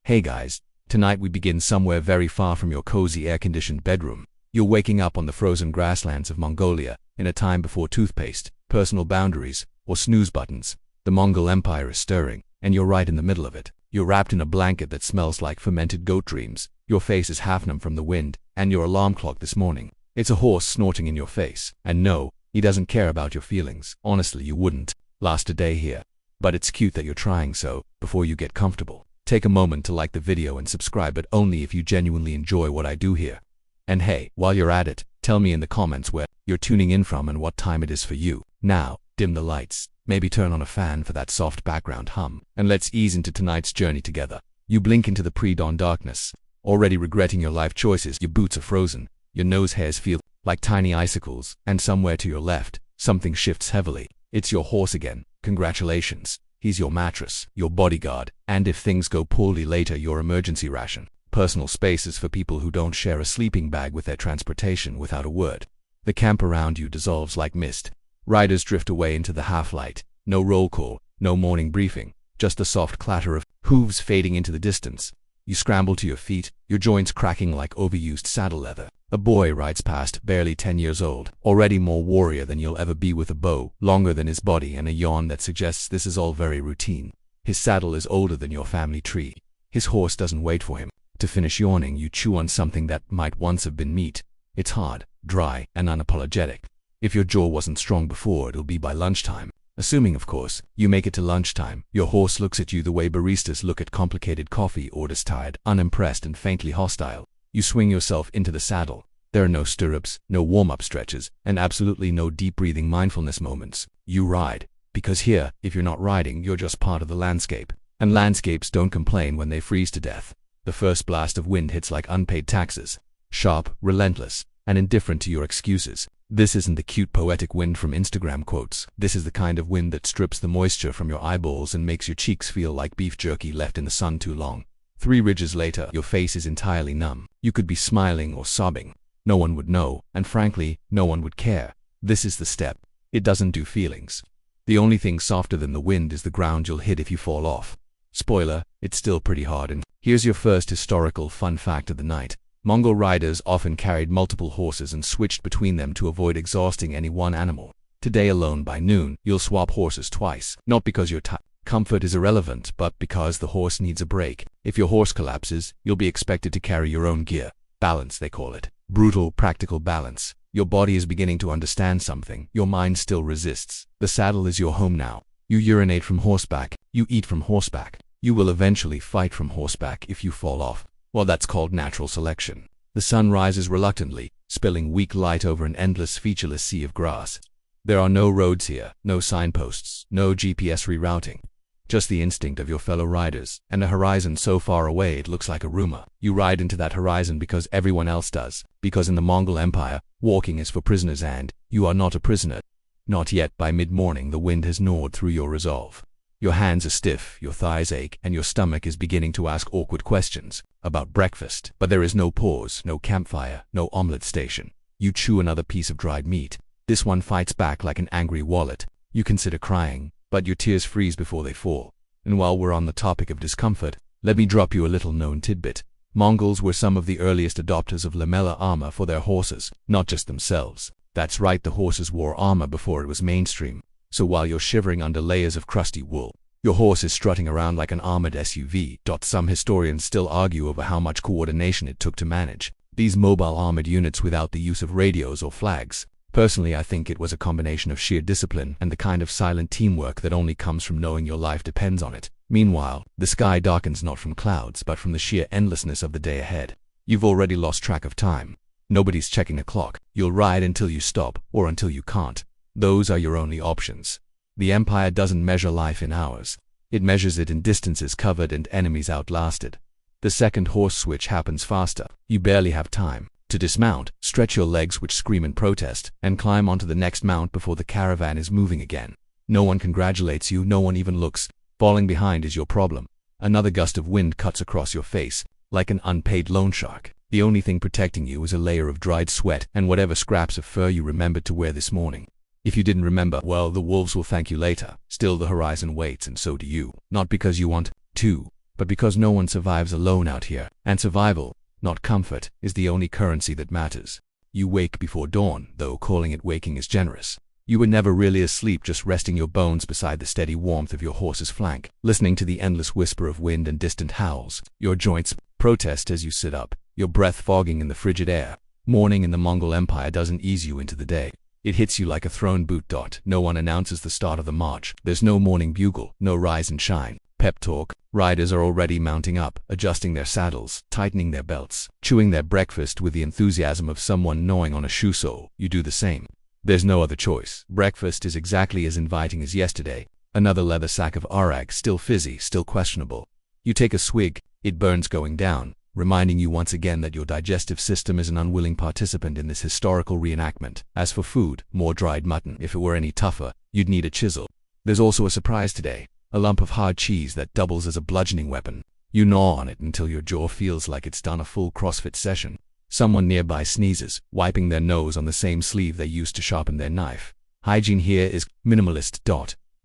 Hey guys, tonight we begin somewhere very far from your cozy air-conditioned bedroom. You're waking up on the frozen grasslands of Mongolia, in a time before toothpaste, personal boundaries, or snooze buttons. The Mongol Empire is stirring, and you're right in the middle of it. You're wrapped in a blanket that smells like fermented goat dreams. Your face is half numb from the wind, and your alarm clock this morning. It's a horse snorting in your face. And no, he doesn't care about your feelings. Honestly, you wouldn't last a day here. But it's cute that you're trying, so before you get comfortable, take a moment to like the video and subscribe, but only if you genuinely enjoy what I do here. And hey, while you're at it, tell me in the comments where you're tuning in from and what time it is for you. Now, dim the lights, maybe turn on a fan for that soft background hum, and let's ease into tonight's journey together. You blink into the pre-dawn darkness, already regretting your life choices. Your boots are frozen, your nose hairs feel like tiny icicles, and somewhere to your left, something shifts heavily. It's your horse again. Congratulations. He's your mattress, your bodyguard, and if things go poorly later, your emergency ration. Personal spaces for people who don't share a sleeping bag with their transportation without a word. The camp around you dissolves like mist. Riders drift away into the half-light. No roll call, no morning briefing, just the soft clatter of hooves fading into the distance. You scramble to your feet, your joints cracking like overused saddle leather. A boy rides past, barely 10 years old, already more warrior than you'll ever be with a bow, longer than his body, and a yawn that suggests this is all very routine. His saddle is older than your family tree. His horse doesn't wait for him. To finish yawning, you chew on something that might once have been meat. It's hard, dry, and unapologetic. If your jaw wasn't strong before, it'll be by lunchtime. Assuming, of course, you make it to lunchtime. Your horse looks at you the way baristas look at complicated coffee orders, tired, unimpressed, and faintly hostile. You swing yourself into the saddle. There are no stirrups, no warm-up stretches, and absolutely no deep-breathing mindfulness moments. You ride. Because here, if you're not riding, you're just part of the landscape. And landscapes don't complain when they freeze to death. The first blast of wind hits like unpaid taxes. Sharp, relentless, and indifferent to your excuses. This isn't the cute poetic wind from Instagram quotes. This is the kind of wind that strips the moisture from your eyeballs and makes your cheeks feel like beef jerky left in the sun too long. 3 ridges later, your face is entirely numb. You could be smiling or sobbing. No one would know, and frankly, no one would care. This is the step. It doesn't do feelings. The only thing softer than the wind is the ground you'll hit if you fall off. Spoiler, it's still pretty hard. And here's your first historical fun fact of the night. Mongol riders often carried multiple horses and switched between them to avoid exhausting any one animal. Today alone, by noon, you'll swap horses twice. Not because your comfort is irrelevant, but because the horse needs a break. If your horse collapses, you'll be expected to carry your own gear. Balance, they call it. Brutal, practical balance. Your body is beginning to understand something. Your mind still resists. The saddle is your home now. You urinate from horseback. You eat from horseback. You will eventually fight from horseback if you fall off. Well, that's called natural selection. The sun rises reluctantly, spilling weak light over an endless, featureless sea of grass. There are no roads here, no signposts, no GPS rerouting. Just the instinct of your fellow riders, and a horizon so far away it looks like a rumor. You ride into that horizon because everyone else does. Because in the Mongol Empire, walking is for prisoners, and you are not a prisoner. Not yet. By mid-morning, the wind has gnawed through your resolve. Your hands are stiff, your thighs ache, and your stomach is beginning to ask awkward questions about breakfast. But there is no pause, no campfire, no omelette station. You chew another piece of dried meat. This one fights back like an angry wallet. You consider crying, but your tears freeze before they fall. And while we're on the topic of discomfort, let me drop you a little-known tidbit. Mongols were some of the earliest adopters of lamella armor for their horses, not just themselves. That's right, the horses wore armor before it was mainstream. So while you're shivering under layers of crusty wool, your horse is strutting around like an armored SUV. Some historians still argue over how much coordination it took to manage these mobile armored units without the use of radios or flags. Personally, I think it was a combination of sheer discipline and the kind of silent teamwork that only comes from knowing your life depends on it. Meanwhile, the sky darkens not from clouds but from the sheer endlessness of the day ahead. You've already lost track of time. Nobody's checking a clock. You'll ride until you stop or until you can't. Those are your only options. The Empire doesn't measure life in hours. It measures it in distances covered and enemies outlasted. The second horse switch happens faster. You barely have time to dismount, stretch your legs which scream in protest, and climb onto the next mount before the caravan is moving again. No one congratulates you, no one even looks. Falling behind is your problem. Another gust of wind cuts across your face, like an unpaid loan shark. The only thing protecting you is a layer of dried sweat and whatever scraps of fur you remembered to wear this morning. If you didn't remember, well, the wolves will thank you later. Still, the horizon waits, and so do you. Not because you want to, but because no one survives alone out here, and survival, not comfort, is the only currency that matters. You wake before dawn, though calling it waking is generous. You were never really asleep, just resting your bones beside the steady warmth of your horse's flank, listening to the endless whisper of wind and distant howls. Your joints protest as you sit up, your breath fogging in the frigid air. Morning in the Mongol Empire doesn't ease you into the day. It hits you like a thrown boot. No one announces the start of the march. There's no morning bugle, no rise and shine. Pep talk. Riders are already mounting up, adjusting their saddles, tightening their belts, chewing their breakfast with the enthusiasm of someone gnawing on a shoe sole. You do the same. There's no other choice. Breakfast is exactly as inviting as yesterday. Another leather sack of arag, still fizzy, still questionable. You take a swig, it burns going down, reminding you once again that your digestive system is an unwilling participant in this historical reenactment. As for food, more dried mutton. If it were any tougher, you'd need a chisel. There's also a surprise today, a lump of hard cheese that doubles as a bludgeoning weapon. You gnaw on it until your jaw feels like it's done a full CrossFit session. Someone nearby sneezes, wiping their nose on the same sleeve they used to sharpen their knife. Hygiene here is minimalist.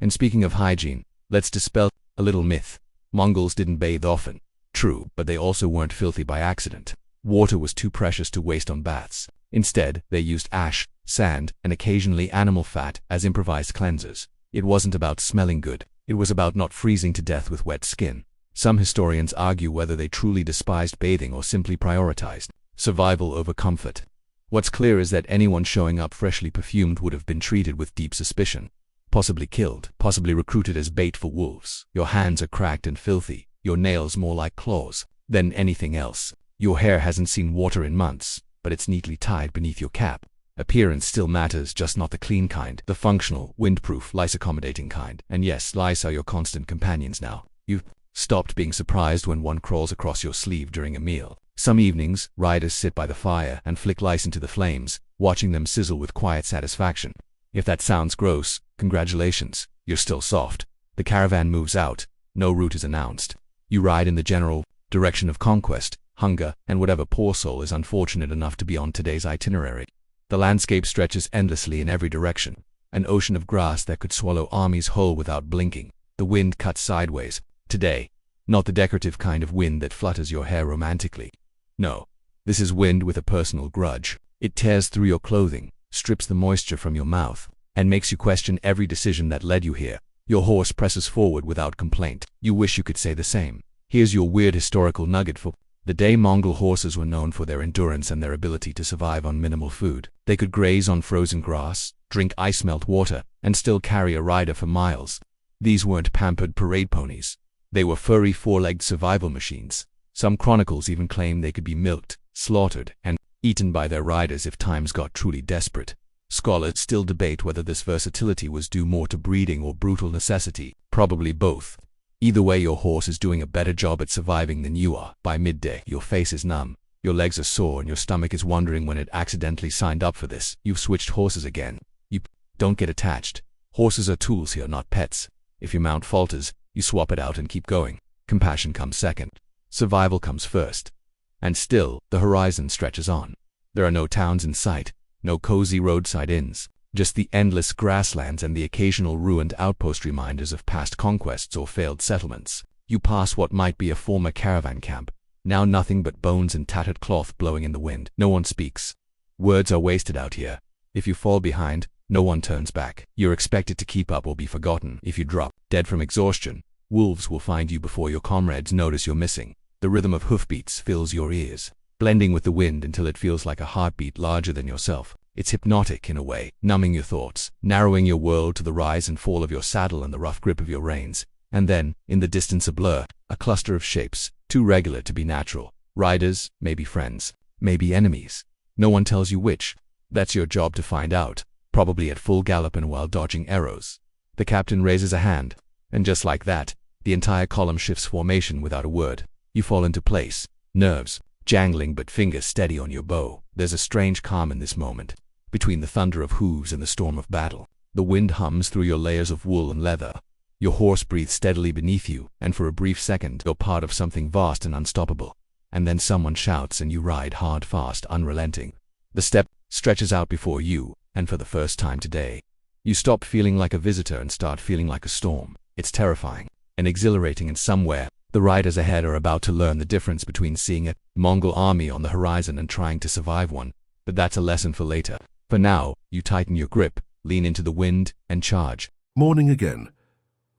And speaking of hygiene, let's dispel a little myth. Mongols didn't bathe often. True, but they also weren't filthy by accident. Water was too precious to waste on baths. Instead, they used ash, sand, and occasionally animal fat as improvised cleansers. It wasn't about smelling good. It was about not freezing to death with wet skin. Some historians argue whether they truly despised bathing or simply prioritized survival over comfort. What's clear is that anyone showing up freshly perfumed would have been treated with deep suspicion. Possibly killed, possibly recruited as bait for wolves. Your hands are cracked and filthy, your nails more like claws than anything else. Your hair hasn't seen water in months, but it's neatly tied beneath your cap. Appearance still matters, just not the clean kind, the functional, windproof, lice-accommodating kind. And yes, lice are your constant companions now. You've stopped being surprised when one crawls across your sleeve during a meal. Some evenings, riders sit by the fire and flick lice into the flames, watching them sizzle with quiet satisfaction. If that sounds gross, congratulations, you're still soft. The caravan moves out, no route is announced. You ride in the general direction of conquest, hunger, and whatever poor soul is unfortunate enough to be on today's itinerary. The landscape stretches endlessly in every direction, an ocean of grass that could swallow armies whole without blinking. The wind cuts sideways, today, not the decorative kind of wind that flutters your hair romantically. No, this is wind with a personal grudge. It tears through your clothing, strips the moisture from your mouth, and makes you question every decision that led you here. Your horse presses forward without complaint. You wish you could say the same. Here's your weird historical nugget for the day. Mongol horses were known for their endurance and their ability to survive on minimal food. They could graze on frozen grass, drink ice-melt water, and still carry a rider for miles. These weren't pampered parade ponies. They were furry, four-legged survival machines. Some chronicles even claim they could be milked, slaughtered, and eaten by their riders if times got truly desperate. Scholars still debate whether this versatility was due more to breeding or brutal necessity. Probably both. Either way, your horse is doing a better job at surviving than you are. By midday, your face is numb, your legs are sore, and your stomach is wondering when it accidentally signed up for this. You've switched horses again. You don't get attached. Horses are tools here, not pets. If your mount falters, you swap it out and keep going. Compassion comes second. Survival comes first. And still, the horizon stretches on. There are no towns in sight, no cozy roadside inns, just the endless grasslands and the occasional ruined outpost reminders of past conquests or failed settlements. You pass what might be a former caravan camp, now nothing but bones and tattered cloth blowing in the wind. No one speaks. Words are wasted out here. If you fall behind, no one turns back. You're expected to keep up or be forgotten. If you drop dead from exhaustion, wolves will find you before your comrades notice you're missing. The rhythm of hoofbeats fills your ears, blending with the wind until it feels like a heartbeat larger than yourself. It's hypnotic in a way, numbing your thoughts, narrowing your world to the rise and fall of your saddle and the rough grip of your reins. And then, in the distance a blur, a cluster of shapes, too regular to be natural. Riders, maybe friends, maybe enemies. No one tells you which. That's your job to find out, probably at full gallop and while dodging arrows. The captain raises a hand, and just like that, the entire column shifts formation without a word. You fall into place, nerves jangling but fingers steady on your bow. There's a strange calm in this moment, between the thunder of hooves and the storm of battle. The wind hums through your layers of wool and leather. Your horse breathes steadily beneath you, and for a brief second, you're part of something vast and unstoppable. And then someone shouts and you ride hard, fast, unrelenting. The steppe stretches out before you, and for the first time today, you stop feeling like a visitor and start feeling like a storm. It's terrifying and exhilarating, and somewhere The riders ahead are about to learn the difference between seeing a Mongol army on the horizon and trying to survive one, but that's a lesson for later. For now, you tighten your grip, lean into the wind, and charge. Morning again,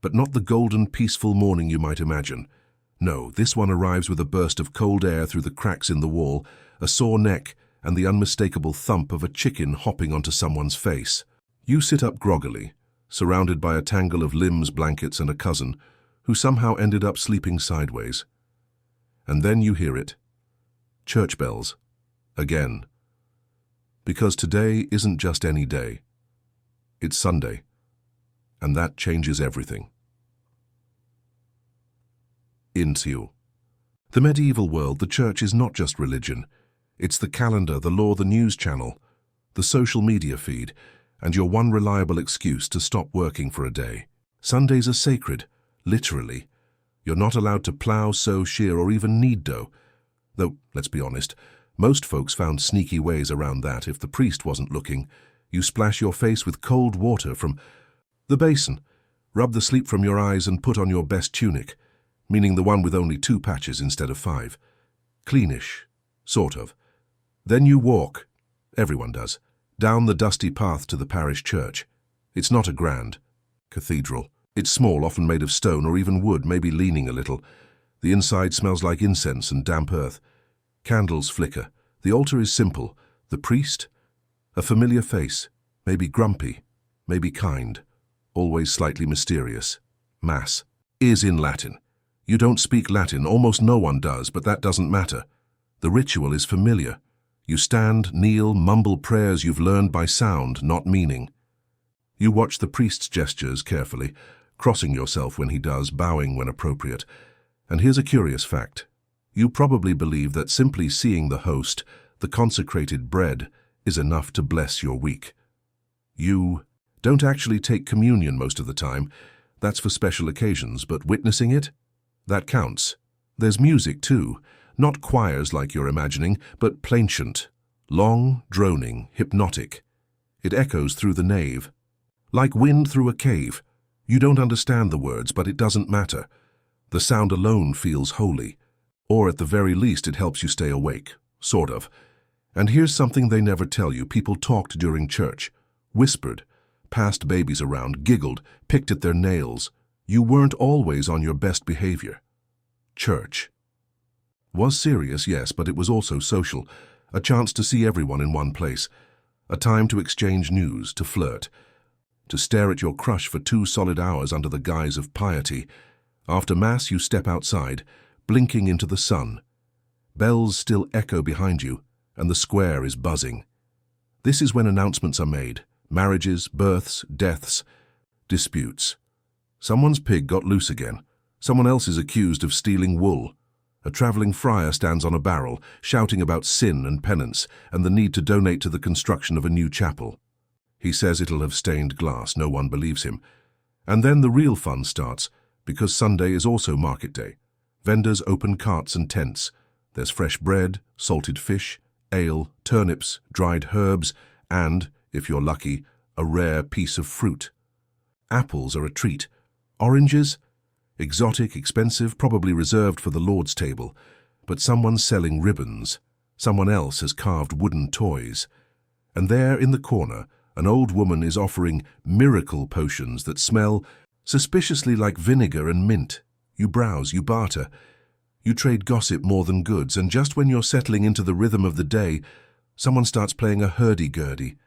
but not the golden, peaceful morning you might imagine. No, this one arrives with a burst of cold air through the cracks in the wall, a sore neck, and the unmistakable thump of a chicken hopping onto someone's face. You sit up groggily, surrounded by a tangle of limbs, blankets, and a cousin, who somehow ended up sleeping sideways. And then you hear it. Church bells. Again. Because today isn't just any day. It's Sunday. And that changes everything. Into the medieval world, the church is not just religion. It's the calendar, the law, the news channel, the social media feed, and your one reliable excuse to stop working for a day. Sundays are sacred, literally. You're not allowed to plow, sow, shear, or even knead dough. Though, let's be honest, most folks found sneaky ways around that if the priest wasn't looking. You splash your face with cold water from the basin, rub the sleep from your eyes, and put on your best tunic, meaning the one with only 2 patches instead of 5. Cleanish, sort of. Then you walk, everyone does, down the dusty path to the parish church. It's not a grand cathedral. It's small, often made of stone or even wood, maybe leaning a little. The inside smells like incense and damp earth. Candles flicker. The altar is simple. The priest? A familiar face, maybe grumpy, maybe kind, always slightly mysterious. Mass is in Latin. You don't speak Latin, almost no one does, but that doesn't matter. The ritual is familiar. You stand, kneel, mumble prayers you've learned by sound, not meaning. You watch the priest's gestures carefully, crossing yourself when he does, bowing when appropriate. And here's a curious fact. You probably believe that simply seeing the host, the consecrated bread, is enough to bless your week. You don't actually take communion most of the time. That's for special occasions, but witnessing it? That counts. There's music too. Not choirs like you're imagining, but plainchant, long, droning, hypnotic. It echoes through the nave. Like wind through a cave. You don't understand the words, but it doesn't matter. The sound alone feels holy. Or at the very least, it helps you stay awake. Sort of. And here's something they never tell you. People talked during church. Whispered. Passed babies around, giggled, picked at their nails. You weren't always on your best behavior. Church was serious, yes, but it was also social. A chance to see everyone in one place. A time to exchange news, to flirt. To stare at your crush for 2 solid hours under the guise of piety. After Mass, you step outside, blinking into the sun. Bells still echo behind you, and the square is buzzing. This is when announcements are made. Marriages, births, deaths, disputes. Someone's pig got loose again. Someone else is accused of stealing wool. A traveling friar stands on a barrel, shouting about sin and penance and the need to donate to the construction of a new chapel. He says it'll have stained glass. No one believes him. And then the real fun starts, because Sunday is also market day. Vendors open carts and tents. There's fresh bread, salted fish, ale, turnips, dried herbs, and, if you're lucky, a rare piece of fruit. Apples are a treat. Oranges? Exotic, expensive, probably reserved for the Lord's table. But someone's selling ribbons. Someone else has carved wooden toys. And there in the corner, an old woman is offering miracle potions that smell suspiciously like vinegar and mint. You browse, you barter. You trade gossip more than goods, and just when you're settling into the rhythm of the day, someone starts playing a hurdy-gurdy.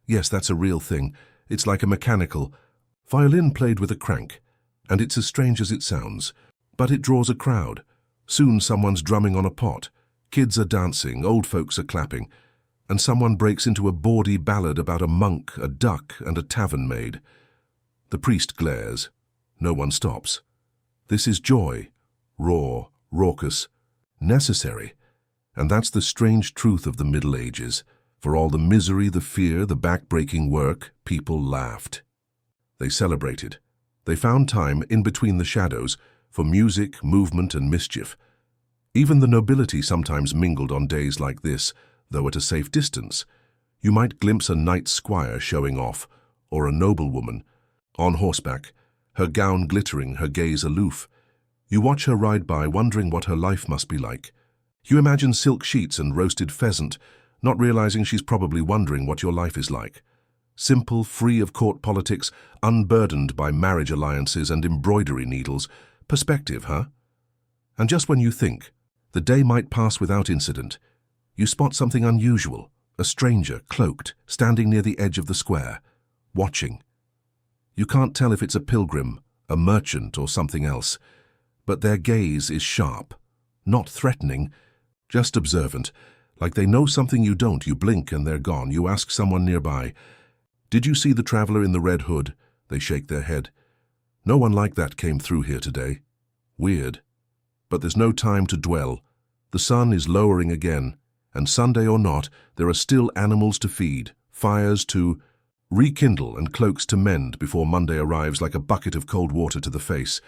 Yes, that's a real thing. It's like a mechanical violin played with a crank. And it's as strange as it sounds. But it draws a crowd. Soon someone's drumming on a pot. Kids are dancing, old folks are clapping. And someone breaks into a bawdy ballad about a monk, a duck, and a tavern maid. The priest glares. No one stops. This is joy. Raw, raucous, necessary. And that's the strange truth of the Middle Ages. For all the misery, the fear, the back-breaking work, people laughed. They celebrated. They found time in between the shadows for music, movement, and mischief. Even the nobility sometimes mingled on days like this, though at a safe distance. You might glimpse a knight squire showing off, or a noblewoman, on horseback, her gown glittering, her gaze aloof. You watch her ride by, wondering what her life must be like. You imagine silk sheets and roasted pheasant, not realizing she's probably wondering what your life is like. Simple, free of court politics, unburdened by marriage alliances and embroidery needles. Perspective, huh? And just when you think the day might pass without incident, you spot something unusual, a stranger, cloaked, standing near the edge of the square, watching. You can't tell if it's a pilgrim, a merchant, or something else, but their gaze is sharp, not threatening, just observant, like they know something you don't. You blink and they're gone. You ask someone nearby, "Did you see the traveler in the red hood?" They shake their head. "No one like that came through here today." Weird. But there's no time to dwell. The sun is lowering again, and Sunday or not, there are still animals to feed, fires to rekindle, and cloaks to mend before Monday arrives like a bucket of cold water to the face.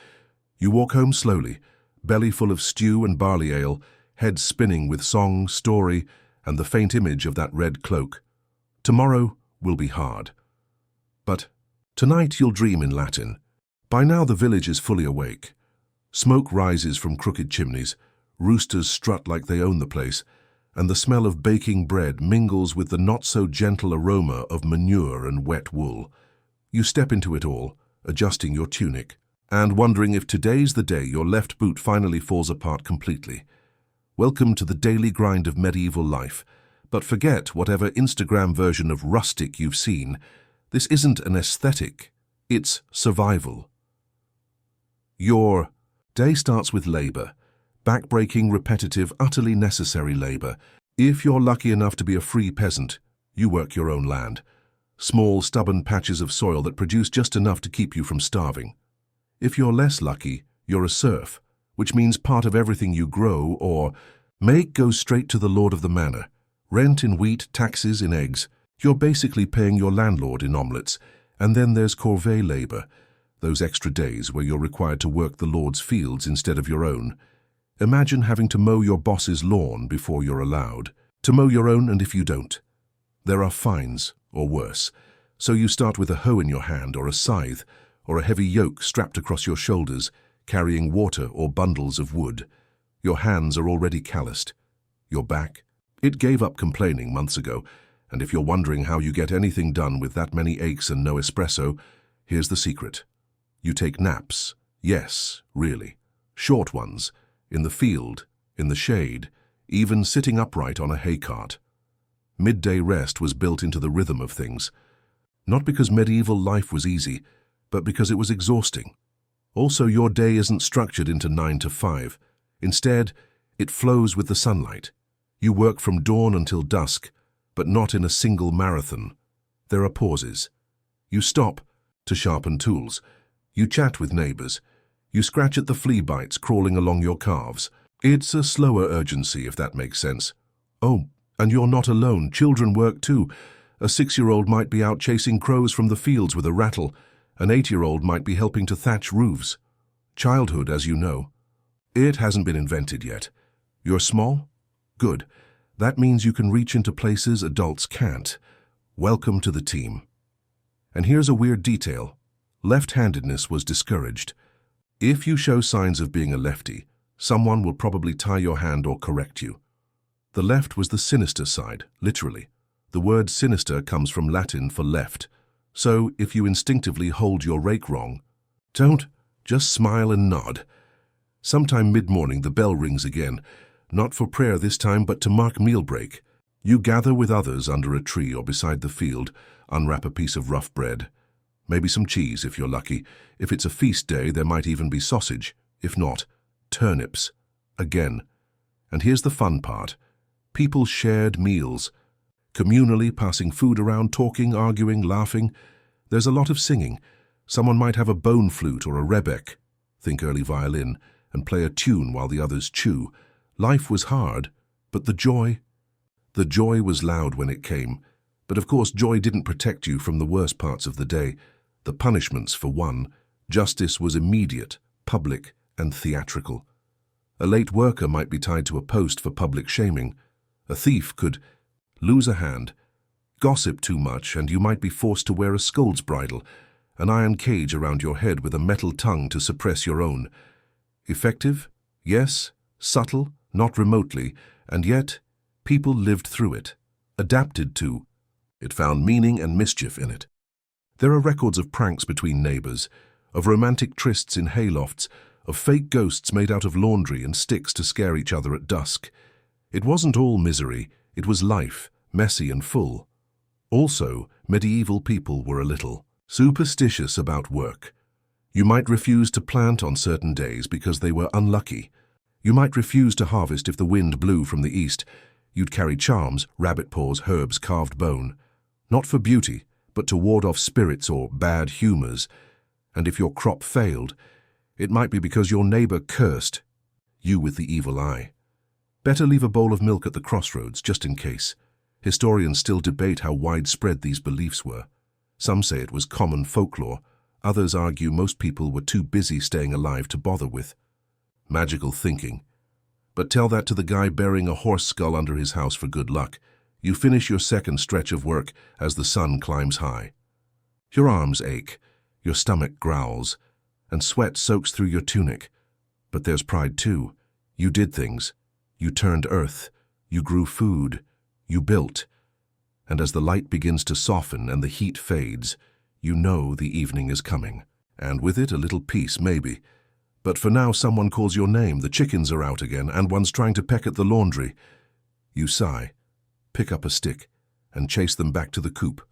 You walk home slowly, belly full of stew and barley ale, head spinning with song, story, and the faint image of that red cloak. Tomorrow will be hard. But tonight you'll dream in Latin. By now the village is fully awake. Smoke rises from crooked chimneys, roosters strut like they own the place, and the smell of baking bread mingles with the not-so-gentle aroma of manure and wet wool. You step into it all, adjusting your tunic, and wondering if today's the day your left boot finally falls apart completely. Welcome to the daily grind of medieval life. But forget whatever Instagram version of rustic you've seen. This isn't an aesthetic, it's survival. Your day starts with labor, back-breaking, repetitive, utterly necessary labor. If you're lucky enough to be a free peasant, you work your own land. Small, stubborn patches of soil that produce just enough to keep you from starving. If you're less lucky, you're a serf, which means part of everything you grow or make goes straight to the lord of the manor. Rent in wheat, taxes in eggs. You're basically paying your landlord in omelettes. And then there's corvée labor, those extra days where you're required to work the lord's fields instead of your own. Imagine having to mow your boss's lawn before you're allowed to mow your own, and if you don't, there are fines, or worse. So you start with a hoe in your hand, or a scythe, or a heavy yoke strapped across your shoulders, carrying water or bundles of wood. Your hands are already calloused. Your back? It gave up complaining months ago, and if you're wondering how you get anything done with that many aches and no espresso, here's the secret. You take naps. Yes, really. Short ones. In the field, in the shade, even sitting upright on a hay cart. Midday rest was built into the rhythm of things. Not because medieval life was easy, but because it was exhausting. Also, your day isn't structured into 9 to 5. Instead, it flows with the sunlight. You work from dawn until dusk, but not in a single marathon. There are pauses. You stop to sharpen tools. You chat with neighbors. You scratch at the flea bites crawling along your calves. It's a slower urgency, if that makes sense. Oh, and you're not alone. Children work too. A 6-year-old might be out chasing crows from the fields with a rattle. An 8-year-old might be helping to thatch roofs. Childhood, as you know, it hasn't been invented yet. You're small? Good. That means you can reach into places adults can't. Welcome to the team. And here's a weird detail. Left-handedness was discouraged. If you show signs of being a lefty, someone will probably tie your hand or correct you. The left was the sinister side, literally. The word sinister comes from Latin for left. So if you instinctively hold your rake wrong, don't, just smile and nod. Sometime mid-morning the bell rings again. Not for prayer this time, but to mark meal break. You gather with others under a tree or beside the field, unwrap a piece of rough bread. Maybe some cheese if you're lucky. If it's a feast day, there might even be sausage. If not, turnips. Again. And here's the fun part. People shared meals. Communally passing food around, talking, arguing, laughing. There's a lot of singing. Someone might have a bone flute or a rebec, think early violin, and play a tune while the others chew. Life was hard, but the joy was loud when it came. But of course, joy didn't protect you from the worst parts of the day. The punishments, for one. Justice was immediate, public, and theatrical. A late worker might be tied to a post for public shaming. A thief could lose a hand, gossip too much, and you might be forced to wear a scold's bridle, an iron cage around your head with a metal tongue to suppress your own. Effective? Yes. Subtle? Not remotely. And yet, people lived through it, adapted to. It found meaning and mischief in it. There are records of pranks between neighbors, of romantic trysts in haylofts, of fake ghosts made out of laundry and sticks to scare each other at dusk. It wasn't all misery, it was life, messy and full. Also, medieval people were a little superstitious about work. You might refuse to plant on certain days because they were unlucky. You might refuse to harvest if the wind blew from the east. You'd carry charms, rabbit paws, herbs, carved bone. Not for beauty, but to ward off spirits or bad humors. And if your crop failed, it might be because your neighbor cursed you with the evil eye. Better leave a bowl of milk at the crossroads, just in case. Historians still debate how widespread these beliefs were. Some say it was common folklore. Others argue most people were too busy staying alive to bother with. Magical thinking. But tell that to the guy burying a horse skull under his house for good luck. You finish your second stretch of work as the sun climbs high. Your arms ache, your stomach growls, and sweat soaks through your tunic. But there's pride too. You did things. You turned earth. You grew food. You built. And as the light begins to soften and the heat fades, you know the evening is coming. And with it a little peace, maybe. But for now someone calls your name, the chickens are out again, and one's trying to peck at the laundry. You sigh, pick up a stick, and chase them back to the coop.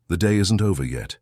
The day isn't over yet.